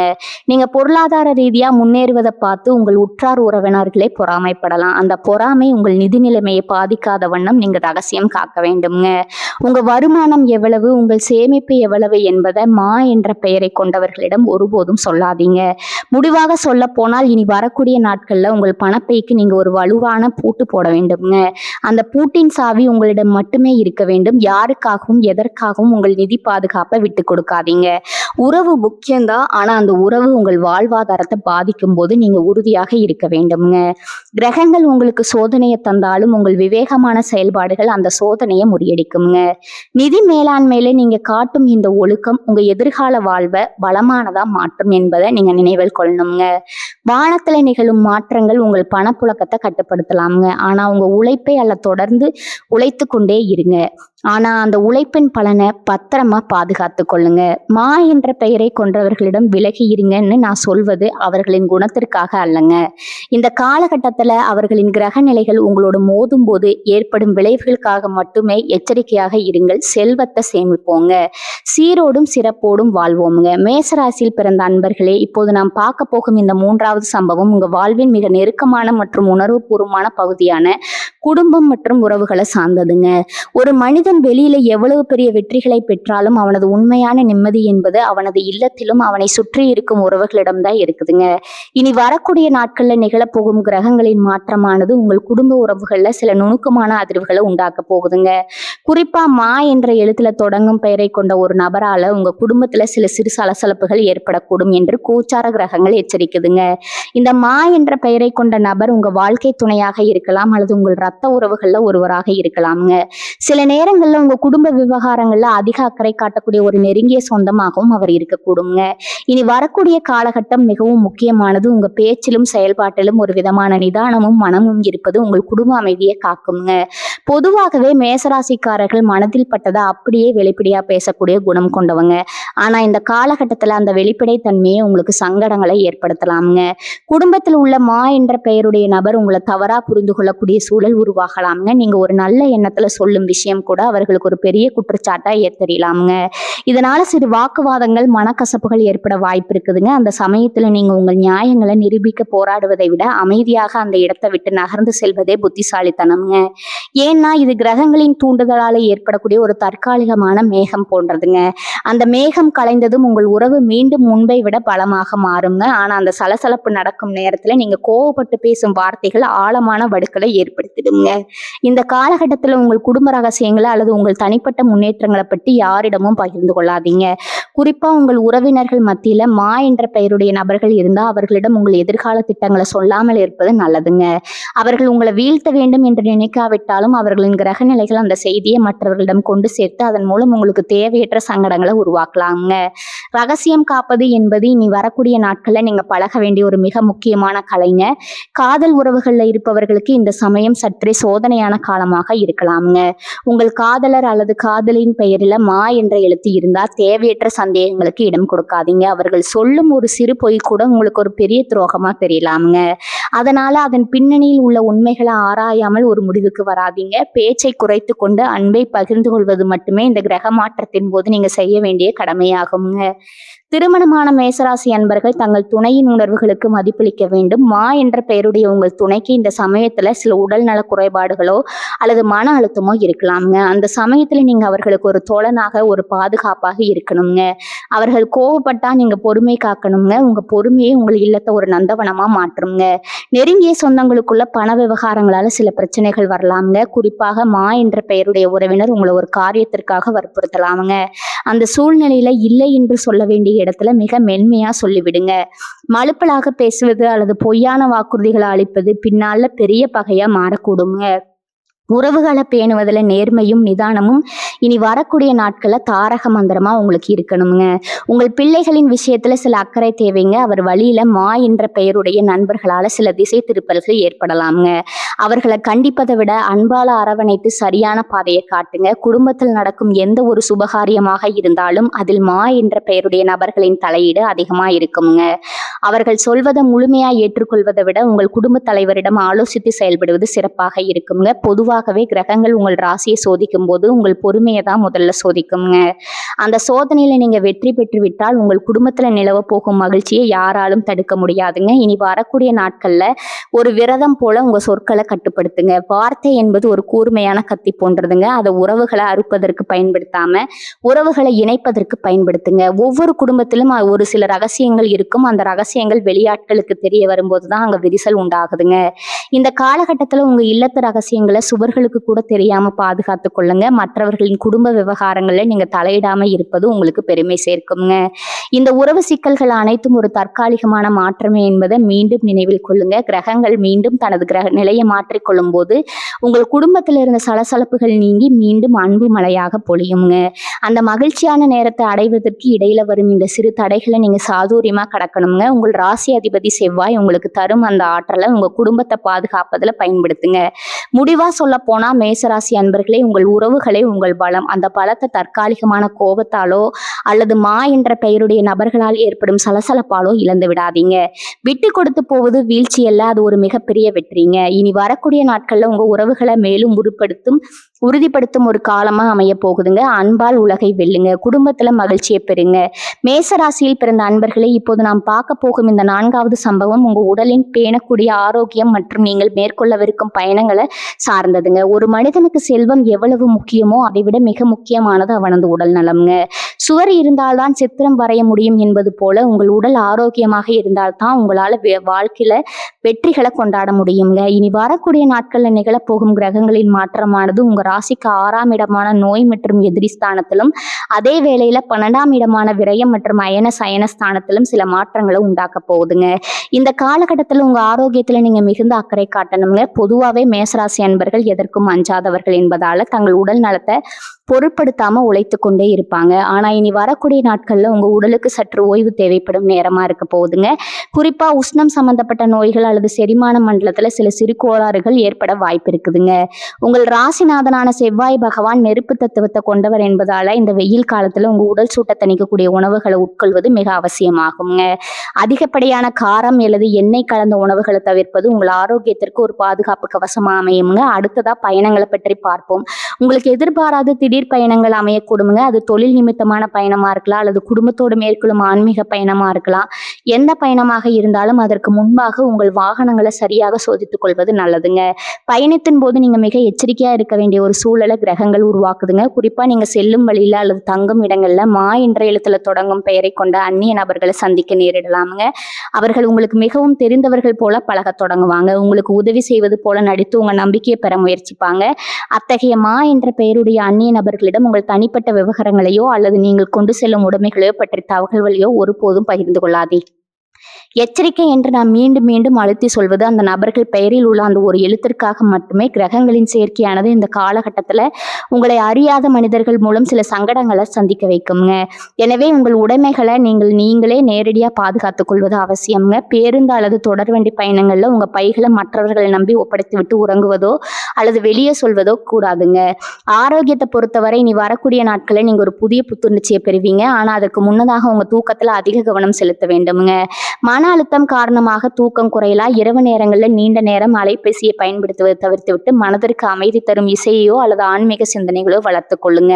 நீங்க பொருளாதார ரீதியா முன்னேறுவதை பார்த்து உங்கள் உற்றார் உறவினர்களே பொறாமைப்படலாம். அந்த பொறாமை உங்கள் நிதி நிலைமையை பாதிக்காத வண்ணம் நீங்க ரகசியம் காக்க வேண்டும்ங்க. உங்க வருமானம் எவ்வளவு, உங்கள் சேமிப்பு எவ்வளவு என்பதை மா என்ற பெயரை கொண்டவர்களிடம் ஒருபோதும் சொல்லாதீங்க. முடிவாக சொல்ல போனால் இனி வரக்கூடிய நாட்கள்ல உங்கள் பணப்பைக்கு நீங்க ஒரு வலுவான பூட்டு போட வேண்டும்ங்க. அந்த பூட்டின் சாவி உங்களிடம் மட்டுமே இருக்க வேண்டும். யாருக்காகவும் எதற்காகவும் உங்கள் நிதி பாதுகாப்பை விட்டு கொடுக்காதீங்க. உறவு முக்கியம்தான். ஆனா அந்த உறவு உங்கள் வாழ்வாதாரத்தை பாதிக்கும் போது நீங்க உறுதியாக இருக்க வேண்டும்ங்க. கிரகங்கள் உங்களுக்கு சோதனையை தந்தாலும் உங்கள் விவேகமான செயல்பாடுகள் அந்த சோதனையை முறியடிக்குங்க. நிதி மேலாண்மையில நீங்க காட்டும் இந்த ஒழுக்கம் உங்க எதிர்கால வாழ்வை வளமானதா மாற்றும் என்பதை நீங்க நினைவில் கொள்ளணுங்க. வானத்துல நிகழும் மாற்றங்கள் உங்கள் பணப்புழக்கத்தை கட்டுப்படுத்தலாமுங்க. ஆனா உங்க உழைப்பை தொடர்ந்து உழைத்து கொண்டே இருங்க. ஆனா அந்த உழைப்பின் பலனை பத்திரமா பாதுகாத்து கொள்ளுங்க. மா என்ற பெயரை கொண்டவர்களிடம் விலகி இருங்கன்னு நான் சொல்வது அவர்களின் குணத்திற்காக அல்லங்க. இந்த காலகட்டத்துல அவர்களின் கிரக நிலைகள் உங்களோட மோதும் போது ஏற்படும் விளைவுகளுக்காக மட்டுமே எச்சரிக்கையாக இருங்கள். செல்வத்தை சேமிப்போங்க. சீரோடும் சிறப்போடும் வாழ்வோமுங்க. மேசராசியில் பிறந்த அன்பர்களே, இப்போது நாம் பார்க்க போகும் இந்த மூன்றாவது சம்பவம் உங்க வாழ்வின் மிக நெருக்கமான மற்றும் உணர்வுபூர்வமான பகுதியான குடும்பம் மற்றும் உறவுகளை சார்ந்ததுங்க. ஒரு மனிதன் வெளியில எவ்வளவு பெரிய வெற்றிகளை பெற்றாலும் அவனது உண்மையான நிம்மதி என்பது அவனது இல்லத்திலும் அவனை சுற்றி இருக்கும் உறவுகளிடம் தான் இருக்குதுங்க. இனி வரக்கூடிய நாட்கள்ல நிகழப்போகும் கிரகங்களின் மாற்றமானது உங்கள் குடும்ப உறவுகள்ல சில நுணுக்கமான அதிர்வுகளை உண்டாக்க போகுதுங்க. குறிப்பா மா என்ற எழுத்துல தொடங்கும் பெயரை கொண்ட ஒரு நபரால உங்க குடும்பத்துல சில சிறு சலசலப்புகள் ஏற்படக்கூடும் என்று கோச்சார கிரகங்கள் எச்சரிக்குதுங்க. இந்த மா என்ற பெயரை கொண்ட நபர் உங்க வாழ்க்கை துணையாக இருக்கலாம் அல்லது உங்கள் ரத்த உறவுகள்ல ஒருவராக இருக்கலாம்ங்க. சில நேரங்கள்ல உங்க குடும்ப விவகாரங்கள்ல அதிக அக்கறை காட்டக்கூடிய ஒரு நெருங்கிய சொந்தமாகவும் அவர் இருக்கக்கூடுங்க. இனி வரக்கூடிய காலகட்டம் மிகவும் முக்கியமானது. உங்க பேச்சிலும் செயல்பாட்டிலும் ஒரு விதமான நிதானமும் மனமும் இருப்பது உங்கள் குடும்ப அமைதியை காக்குங்க. பொதுவாகவே மேசராசிக்காரர்கள் மனதில் பட்டதை அப்படியே வெளிப்படையா பேசக்கூடிய குணம் கொண்டவங்க. ஆனா இந்த காலகட்டத்துல அந்த வெளிப்படை தன்மையை உங்களுக்கு சங்கடங்களை ஏற்படுத்தலாமுங்க. குடும்பத்தில் உள்ள மா என்ற பெயருடைய நபர் உங்களை தவறா புரிந்து கொள்ளக்கூடிய சூழல் உருவாகலாமுங்க. நீங்க ஒரு நல்ல எண்ணத்துல சொல்லும் விஷயம் கூட அவர்களுக்கு ஒரு பெரிய குற்றச்சாட்டா ஏற்படலாமுங்க. இதனால சிறு வாக்குவாதங்கள் மனக்கசப்புகள் ஏற்பட வாய்ப்பு இருக்குதுங்க. அந்த சமயத்துல நீங்க உங்கள் நியாயங்களை நிரூபிக்க போராடுவதை விட அமைதியாக அந்த இடத்தை விட்டு நகர்ந்து செல்வதே புத்திசாலித்தனம்ங்க. ஏன்னா இது கிரகங்களின் தூண்டுதலால ஏற்படக்கூடிய ஒரு தற்காலிகமான மேகம் போன்றதுங்க. அந்த மேகம் கலைந்ததும் உங்கள் உறவு மீண்டும் முன்பை விட பலமாக மாறுங்க. ஆனா அந்த சலசலப்பு நடக்கும் நேரத்துல நீங்க கோவப்பட்டு பேசும் வார்த்தைகள் ஆழமான வடுக்களை ஏற்படுத்திடுங்க. இந்த காலகட்டத்துல உங்கள் குடும்ப ரகசியங்களை அல்லது உங்கள் தனிப்பட்ட முன்னேற்றங்களை பற்றி யாரிடமும் பகிர்ந்து கொள்ளாதீங்க. குறிப்பா உங்கள் உறவினர்கள் மத்தியில மா என்ற பெயருடைய நபர்கள் இருந்தா அவர்களிடம் உங்கள் எதிர்கால திட்டங்களை சொல்லாமல் இருப்பது நல்லதுங்க. அவர்கள் உங்களை வீழ்த்த வேண்டும் என்று நினைக்காவிட்டாலும் அவர்களின் கிரக நிலைகள் அந்த செய்தியை மற்றவர்களிடம் கொண்டு சேர்த்து அதன் மூலம் உங்களுக்கு தேவையற்ற சங்கடங்களை உருவாக்கலாங்க. ரகசியம் காப்பது என்பது இனி வரக்கூடிய நாட்கள்ல நீங்க பழக வேண்டிய ஒரு மிக முக்கியமான கலைங்க. காதல் உறவுகள்ல இருப்பவர்களுக்கு இந்த சமயம் சற்றே சோதனையான காலமாக இருக்கலாமுங்க. உங்கள் காதலர் அல்லது காதலின் பெயரில மா என்ற எழுத்து இருந்தா தேவையற்ற சந்தேகங்களுக்கு இடம் கொடுக்காதீங்க. அவர்கள் சொல்லும் ஒரு சிறு பொய் கூட உங்களுக்கு ஒரு பெரிய துரோகமா தெரியலாமுங்க. அதனால அதன் பின்னணியில் உள்ள உண்மைகளை ஆராயாமல் ஒரு முடிவுக்கு வராதீங்க. பேச்சை குறைத்து கொண்டு அன்பை பகிர்ந்து கொள்வது மட்டுமே இந்த கிரக மாற்றத்தின் போது நீங்க செய்ய வேண்டிய கடமையாகுங்க. திருமணமான மேசராசி அன்பர்கள் தங்கள் துணையின் உணர்வுகளுக்கு மதிப்பளிக்க வேண்டும். மா என்ற பெயருடைய உங்கள் துணைக்கு இந்த சமயத்துல சில உடல் நல குறைபாடுகளோ அல்லது மன அழுத்தமோ இருக்கலாமுங்க. அந்த சமயத்துல நீங்க அவர்களுக்கு ஒரு தோழனாக ஒரு பாதுகாப்பாக இருக்கணுங்க. அவர்கள் கோவப்பட்டா நீங்க பொறுமை காக்கணுங்க. உங்க பொறுமையை உங்கள் இல்லத்தை ஒரு நந்தவனமா மாற்றுங்க. நெருங்கிய சொந்தங்களுக்குள்ள பண விவகாரங்களால சில பிரச்சனைகள் வரலாமுங்க. குறிப்பாக மா என்ற பெயருடைய உறவினர் உங்களை ஒரு காரியத்திற்காக வற்புறுத்தலாமுங்க. அந்த சூழ்நிலையில இல்லை என்று சொல்ல வேண்டிய இடத்துல மிக மென்மையா சொல்லிவிடுங்க. மலுப்பலாக பேசுவது அல்லது பொய்யான வாக்குறுதிகளை அளிப்பது பின்னால பெரிய பகையா மாறக்கூடுங்க. உறவுகளை பேணுவதில் நேர்மையும் நிதானமும் இனி வரக்கூடிய நாட்கள்ல தாரக மந்திரமா உங்களுக்கு இருக்கணுங்க. உங்கள் பிள்ளைகளின் விஷயத்துல சில அக்கறை தேவைங்க. அவர் வழியில மா என்ற பெயருடைய நண்பர்களால சில திசை திருப்பல்கள் ஏற்படலாமுங்க. அவர்களை கண்டிப்பதை விட அன்பால அரவணைத்து சரியான பாதையை காட்டுங்க. குடும்பத்தில் நடக்கும் எந்த ஒரு சுபகாரியமாக இருந்தாலும் அதில் மா என்ற பெயருடைய நபர்களின் தலையீடு அதிகமா இருக்குங்க. அவர்கள் சொல்வதை முழுமையா ஏற்றுக்கொள்வதை விட உங்கள் குடும்ப தலைவரிடம் ஆலோசித்து செயல்படுவது சிறப்பாக இருக்குங்க. பொதுவாகவே கிரகங்கள் உங்கள் ராசியை சோதிக்கும் போது உங்கள் பொறுமையை தான் முதல்ல சோதிக்குங்க. அந்த சோதனையில நீங்க வெற்றி பெற்று விட்டால் உங்கள் குடும்பத்துல நிலவ போகும் மகிழ்ச்சியை யாராலும் தடுக்க முடியாதுங்க. இனி வரக்கூடிய நாட்கள்ல ஒரு விரதம் போல உங்க சொற்களை கட்டுப்படுத்துங்க. வார்த்தை என்பது ஒரு கூர்மையான கத்தி போன்றதுங்க. அதை உறவுகளை அறுப்பதற்கு பயன்படுத்தாம உறவுகளை இணைப்பதற்கு பயன்படுத்துங்க. ஒவ்வொரு குடும்பத்திலும் ஒரு சில ரகசியங்கள் இருக்கும். அந்த ரகசியங்கள் வெளியாட்களுக்கு தெரிய வரும்போது தான் அங்க விரிசல் உண்டாகுதுங்க. இந்த காலகட்டத்துல உங்க இல்லத்து ரகசியங்களை சுவர்களுக்கு கூட தெரியாம பாதுகாத்து கொள்ளுங்க. மற்றவர்களின் குடும்ப விவகாரங்கள்ல நீங்க தலையிடாம இருப்பது உங்களுக்கு பெருமை சேர்க்குங்க. இந்த உறவு சிக்கல்கள் அனைத்தும் ஒரு தற்காலிகமான மாற்றமே என்பதை மீண்டும் நினைவில் கொள்ளுங்க. கிரகங்கள் மீண்டும் தனது கிரக நிலையை மாற்றிக்கொள்ளும் போது உங்கள் குடும்பத்தில் இருந்த சலசலப்புகள் நீங்கி மீண்டும் அன்பு மழையாக பொழியுங்க. அந்த மகிழ்ச்சியான நேரத்தை அடைவதற்கு இடையில வரும் இந்த சிறு தடைகளை நீங்க சாதுரியமா கடக்கணுங்க. உங்கள் ராசி அதிபதி செவ்வாய் உங்களுக்கு தரும் அந்த ஆற்றலை உங்க குடும்பத்தை பாதுகாப்பதில் பயன்படுத்துங்க. முடிவா சொல்ல போனா மேசராசி அன்பர்களே, உங்கள் உறவுகளே உங்கள் பலம். அந்த பலத்தை தற்காலிகமான கோபத்தாலோ அல்லது மா என்ற பெயருடைய நபர்களால் ஏற்படும் சலசலப்பாலோ இழந்து விடாதீங்க. விட்டு கொடுத்து போவது வீழ்ச்சி அல்ல, அது ஒரு மிகப்பெரிய வெற்றிங்க. இனி வரக்கூடிய நாட்கள்ல உங்க உறவுகளை மேலும் உறுதிப்படுத்தும் ஒரு காலமா அமைய போகுதுங்க. அன்பால் உலகை வெல்லுங்க. குடும்பத்துல மகிழ்ச்சியை பெறுங்க. மேசராசியில் பிறந்த அன்பர்களே, இப்போது நாம் பார்க்க போகும் இந்த 4வது சம்பவம் உங்க உடலின் பேணக்கூடிய ஆரோக்கியம் மற்றும் நீங்கள் மேற்கொள்ளவிருக்கும் பயணங்களை சார்ந்ததுங்க. ஒரு மனிதனுக்கு செல்வம் எவ்வளவு முக்கியமோ அதை விட மிக முக்கியமானது அவனது உடல் நலம்ங்க. சுவர் இருந்தால்தான் சித்திரம் வரைய முடியும் என்பது போல உங்கள் உடல் ஆரோக்கியமாக இருந்தால்தான் உங்களால வாழ்க்கையில வெற்றிகளை கொண்டாட முடியுங்க. இனி வரக்கூடிய நாட்கள்ல நிகழப்போகும் கிரகங்களின் மாற்றமானது உங்க ராசிக்கு 6ஆம் இடமான நோய் மற்றும் எதிரி ஸ்தானத்திலும், அதே வேளையில 12ஆம் இடமான விரயம் மற்றும் அயன சயன ஸ்தானத்திலும் சில மாற்றங்களை உண்டாக்க போகுதுங்க. இந்த காலகட்டத்தில் உங்க ஆரோக்கியத்துல நீங்க மிகுந்த அக்கறை காட்டணுங்க. பொதுவாகவே மேசராசி அன்பர்கள் எதற்கும் அஞ்சாதவர்கள் என்பதால தங்கள் உடல் நலத்தை பொருட்படுத்தாம உழைத்து கொண்டே இருப்பாங்க. ஆனா இனி வரக்கூடிய நாட்கள்ல உங்க உடலுக்கு சற்று ஓய்வு தேவைப்படும் நேரமா இருக்க போகுதுங்க. குறிப்பா உஷ்ணம் சம்பந்தப்பட்ட நோய்கள் அல்லது செரிமான மண்டலத்துல சில சிறு கோளாறுகள் ஏற்பட வாய்ப்பு இருக்குதுங்க. உங்கள் ராசிநாதனான செவ்வாய் பகவான் நெருப்பு தத்துவத்தை கொண்டவர் என்பதால இந்த வெயில் காலத்துல உங்க உடல் சூட்டை தணிக்கக்கூடிய உணவுகளை உட்கொள்வது மிக அவசியமாகுங்க. அதிகப்படியான காரம் அல்லது எண்ணெய் கலந்த உணவுகளை தவிர்ப்பது உங்கள் ஆரோக்கியத்திற்கு ஒரு பாதுகாப்பு கவசமா அமையுங்க. அடுத்ததா பயணங்களை பற்றி பார்ப்போம். உங்களுக்கு எதிர்பாராத திடீர் பயணங்கள் அமையக்கூடுங்க. அது தொழில் நிமித்தமான பயணமா இருக்கலாம் அல்லது குடும்பத்தோடு மேற்கொள்ளும் ஆன்மீக பயணமா இருக்கலாம். எந்த பயணமாக இருந்தாலும் அதற்கு முன்பாக உங்கள் வாகனங்களை சரியாக சோதித்துக் கொள்வது நல்லதுங்க. பயணத்தின் போது நீங்க மிக எச்சரிக்கையா இருக்க வேண்டிய ஒரு சூழலை கிரகங்கள் உருவாக்குதுங்க. குறிப்பா நீங்க செல்லும் வழியில அல்லது தங்கும் இடங்கள்ல மா என்ற எழுத்துல தொடங்கும் பெயரை கொண்ட அந்நிய நபர்களை சந்திக்க நேரிடலாமுங்க. அவர்கள் உங்களுக்கு மிகவும் தெரிந்தவர்கள் போல பழக தொடங்குவாங்க. உங்களுக்கு உதவி செய்வது போல நடித்து உங்க நம்பிக்கையை பெற முயற்சிப்பாங்க. அத்தகைய மா என்ற பெயருடைய அந்நிய நபர்களிடம் உங்கள் தனிப்பட்ட விவகாரங்களையோ அல்லது நீங்கள் கொண்டு செல்லும் உடைமைகளையோ பற்றி தகவல்களையோ ஒருபோதும் பகிர்ந்து கொள்ளாதீர்கள். எச்சரிக்கை என்று நாம் மீண்டும் மீண்டும் அழுத்தி சொல்வது அந்த நபர்கள் பெயரில் உள்ள அந்த ஒரு எழுத்திற்காக மட்டுமே. கிரகங்களின் சேர்க்கையானது இந்த காலகட்டத்தில் உங்களை அறியாத மனிதர்கள் மூலம் சில சங்கடங்களை சந்திக்க வைக்குங்க. எனவே உங்கள் உடைமைகளை நீங்களே நேரடியாக பாதுகாத்துக் கொள்வது அவசியம்ங்க. பேருந்து அல்லது தொடர்வண்டி பயணங்களில் உங்கள் பைகளை மற்றவர்களை நம்பி ஒப்படைத்து விட்டு உறங்குவதோ அல்லது வெளியே சொல்வதோ கூடாதுங்க. ஆரோக்கியத்தை பொறுத்தவரை இனி வரக்கூடிய நாட்களில் நீங்கள் ஒரு புதிய புத்துணர்ச்சியை பெறுவீங்க. ஆனால் அதற்கு முன்னதாக உங்கள் தூக்கத்தில் அதிக கவனம் செலுத்த வேண்டுமுங்க. மன அழுத்தம் காரணமாக தூக்கம் குறையலாம். இரவு நேரங்களில் நீண்ட நேரம் அலைபேசியை பயன்படுத்துவதை தவிர்த்துவிட்டு மனதிற்கு அமைதி தரும் இசையோ அல்லது ஆன்மீக சிந்தனைகளோ வளர்த்து கொள்ளுங்க.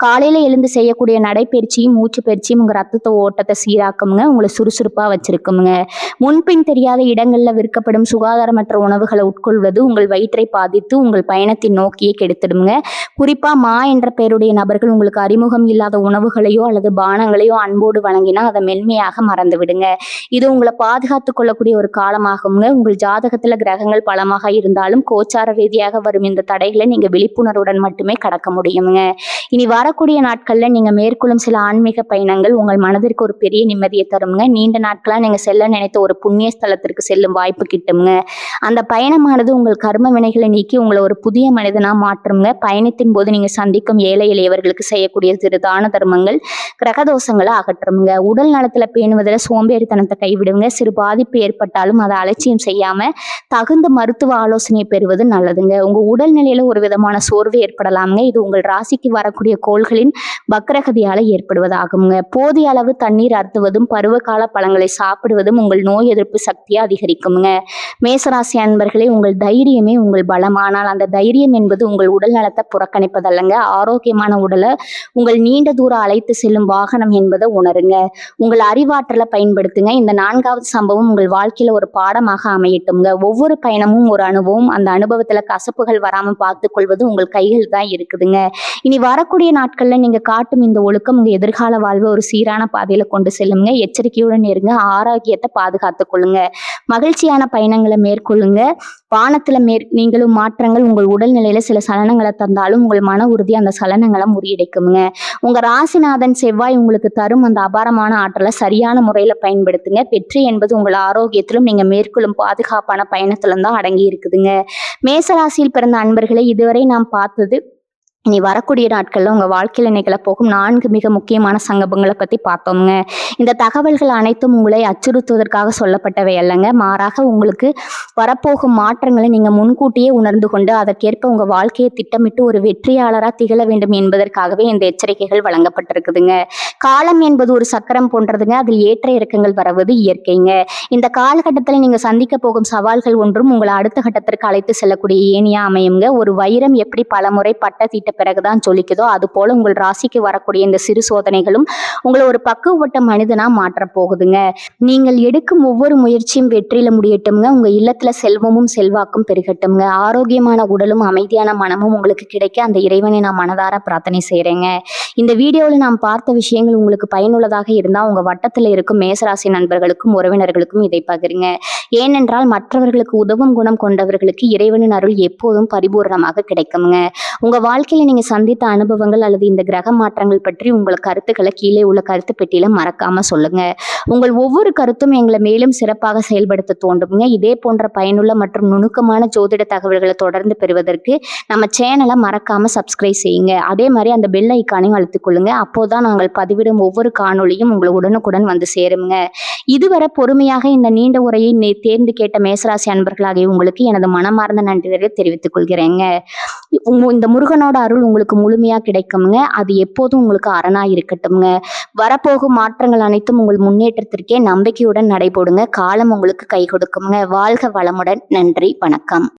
காலையில எழுந்து செய்யக்கூடிய நடைப்பயிற்சியும் மூச்சு பயிற்சியும் உங்க ரத்தத்தை ஓட்டத்தை சீராக்குங்க. உங்களை சுறுசுறுப்பா வச்சிருக்குங்க. முன்பின் தெரியாத இடங்கள்ல விற்கப்படும் சுகாதாரமற்ற உணவுகளை உட்கொள்வது உங்கள் வயிற்றை பாதித்து உங்கள் பயணத்தின் நோக்கியை கெடுத்துடுங்க. குறிப்பா மா என்ற பெயருடைய நபர்கள் உங்களுக்கு அறிமுகம் இல்லாத உணவுகளையோ அல்லது பானங்களையோ அன்போடு வழங்கினா அதை மென்மையாக மறந்து விடுங்க. இது உங்களை பாதுகாத்துக் கொள்ளக்கூடிய ஒரு காலமாகுங்க. உங்கள் ஜாதகத்துல கிரகங்கள் பலமாக இருந்தாலும் கோச்சார ரீதியாக வரும் இந்த தடைகளை நீங்க விழிப்புணர்வுடன் மட்டுமே கடக்க முடியுங்க. இனி வரக்கூடிய நாட்கள்ல நீங்க மேற்கொள்ளும் சில ஆன்மீக பயணங்கள் உங்கள் மனதிற்கு ஒரு பெரிய நிம்மதியை தருங்க. நீண்ட நாட்களா நீங்க செல்ல நினைத்த ஒரு புண்ணிய ஸ்தலத்திற்கு செல்லும் வாய்ப்பு கிட்டுங்க. அந்த பயணமானது உங்கள் கர்ம வினைகளை நீக்கி உங்களை ஒரு புதிய மனிதனா மாற்றுங்க. பயணத்தின் போது நீங்க சந்திக்கும் ஏழை எளியவர்களுக்கு செய்யக்கூடிய சிறு தான தர்மங்கள் கிரகதோஷங்களை அகற்றுங்க. உடல் நலத்துல பேணுவதில் சோம்பேறித்தனத்தை கைவிடுங்க. சிறு பாதிப்பு ஏற்பட்டாலும் அதை அலட்சியம் செய்யாம தகுந்த மருத்துவ ஆலோசனை பெறுவது நல்லதுங்க. உங்க உடல்நிலையில ஒரு விதமான சோர்வு ஏற்படலாமுங்க. இது உங்கள் ராசிக்கு வரக்கூடிய கோள்களின் வக்ரகதியால ஏற்படுவதாகுங்க. போதிய அளவு தண்ணீர் அருந்துவதும் பருவகால பழங்களை சாப்பிடுவதும் உங்கள் நோய் எதிர்ப்பு சக்தியை அதிகரிக்குங்க. மேசராசி அன்பர்களே, உங்கள் தைரியமே உங்கள் பலம். ஆனால் அந்த தைரியம் என்பது உங்கள் உடல் நலத்தை புறக்கணிப்பதல்லங்க. ஆரோக்கியமான உடலை உங்கள் நீண்ட தூரம் அழைத்து செல்லும் வாகனம் என்பதை உணருங்க. உங்கள் அறிவாற்றலை பயன்படுத்துங்க. இந்த 4வது சம்பவம் உங்கள் வாழ்க்கையில ஒரு பாடமாக அமையட்டுங்க. ஒவ்வொரு பயணமும் ஒரு அனுபவம். அந்த அனுபவத்துல கசப்புகள் வராம பார்த்துக் கொள்வது உங்கள் கைகள் தான் இருக்குதுங்க. இனி வரக்கூடிய நாட்கள்ல நீங்க காட்டும் இந்த ஒழுக்கம் உங்க எதிர்கால வாழ்வை ஒரு சீரான பாதையில கொண்டு செல்லுங்க. எச்சரிக்கையுடன் இருங்க. ஆரோக்கியத்தை பாதுகாத்துக் கொள்ளுங்க. மகிழ்ச்சியான பயணங்களை மேற்கொள்ளுங்க. வானத்துல நீங்களும் மாற்றங்கள் உங்கள் உடல்நிலையில சில சலனங்களை தந்தாலும் உங்கள் மன உறுதி அந்த சலனங்களை முறியடிக்குங்க. உங்க ராசிநாதன் செவ்வாய் உங்களுக்கு தரும் அந்த அபாரமான ஆற்றலை சரியான முறையில பயன்படுத்துங்க. வெற்றி என்பது உங்கள் ஆரோக்கியத்திலும் நீங்க மேற்கொள்ளும் பாதுகாப்பான பயணத்திலும் தான் அடங்கி இருக்குதுங்க. மேசராசியில் பிறந்த அன்பர்களை இதுவரை நாம் பார்த்தது இனி வரக்கூடிய நாட்கள்ல உங்க வாழ்க்கையில நிகழப்போகும் 4 மிக முக்கியமான சங்கபங்களை பத்தி பார்த்தோம்ங்க. இந்த தகவல்கள் அனைத்தும் உங்களை அச்சுறுத்துவதற்காக சொல்லப்பட்டவை அல்லங்க. மாறாக உங்களுக்கு வரப்போகும் மாற்றங்களை நீங்க முன்கூட்டியே உணர்ந்து கொண்டு அதற்கேற்ப உங்க வாழ்க்கையை திட்டமிட்டு ஒரு வெற்றியாளரா திகழ வேண்டும் என்பதற்காகவே இந்த எச்சரிக்கைகள் வழங்கப்பட்டிருக்குதுங்க. காலம் என்பது ஒரு சக்கரம் போன்றதுங்க. அதில் ஏற்ற இறக்கங்கள் வருவது இயற்கைங்க. இந்த காலகட்டத்தில் நீங்க சந்திக்க போகும் சவால்கள் ஒன்றும் உங்களை அடுத்த கட்டத்திற்கு அழைத்து செல்லக்கூடிய ஏணியா அமையுங்க. ஒரு வைரம் எப்படி பலமுறை பட்ட தீட்ட பிறகுதான் ஜொலிக்குதோ அது போல உங்கள் ராசிக்கு வரக்கூடிய இந்த சிறு சோதனைகளும் உங்களை ஒரு பக்குவப்பட்ட மனிதனா மாற்றப் போகுதுங்க. நீங்கள் எடுக்கும் ஒவ்வொரு முயற்சியும் வெற்றியில முடியட்டும்ங்க. உங்க இல்லத்துல செல்வமும் செல்வாக்கும் பெருகட்டும்ங்க. ஆரோக்கியமான உடலும் அமைதியான மனமும் உங்களுக்கு கிடைக்க அந்த இறைவனை நான் மனதார பிரார்த்தனை செய்றேங்க. இந்த வீடியோவில் நாம் பார்த்த விஷயங்கள் உங்களுக்கு பயனுள்ளதாக இருந்தா உங்க வட்டத்துல இருக்கும் மேசராசி நண்பர்களுக்கும் உறவினர்களுக்கும் இதை பகிருங்க. ஏனென்றால் மற்றவர்களுக்கு உதவும் குணம் கொண்டவர்களுக்கு இறைவனின் அருள் எப்போதும் பரிபூரணமாக கிடைக்குங்க. உங்க வாழ்க்கையில நீங்க சந்தித்த அனுபவங்கள் அல்லது இந்த கிரக மாற்றங்கள் பற்றி உங்கள் கருத்துக்களை கீழே உள்ள கருத்து பெட்டியில மறக்காம சொல்லுங்க. உங்கள் ஒவ்வொரு கருத்தும் எங்களை மேலும் சிறப்பாக செயல்படுத்த தோண்டுங்க. இதே போன்ற பயனுள்ள மற்றும் நுணுக்கமான ஜோதிட தகவல்களை தொடர்ந்து பெறுவதற்கு நம்ம சேனலை மறக்காம சப்ஸ்கிரைப் செய்யுங்க. அதே மாதிரி அந்த பெல் ஐக்கானையும் அழுத்திக் கொள்ளுங்க. அப்போதான் நாங்கள் பதிவிடும் ஒவ்வொரு காணொளியும் உங்களை உடனுக்குடன் வந்து சேருங்க. இதுவரை பொறுமையாக இந்த நீண்ட உரையை தேர்ந்து கேட்ட மேசராசி அன்பர்களாகிய உங்களுக்கு எனது மனமார்ந்த நன்றிகளை தெரிவித்துக் கொள்கிறேங்க. இந்த முருகனோட அருள் உங்களுக்கு முழுமையா கிடைக்குங்க. அது எப்போதும் உங்களுக்கு அரணா இருக்கட்டும்ங்க. வரப்போகும் மாற்றங்கள் அனைத்தும் உங்கள் முன்னேற்றத்திற்கே நம்பிக்கையுடன் நடைபோடுங்க. காலம் உங்களுக்கு கை கொடுக்குங்க. வாழ்க வளமுடன். நன்றி, வணக்கம்.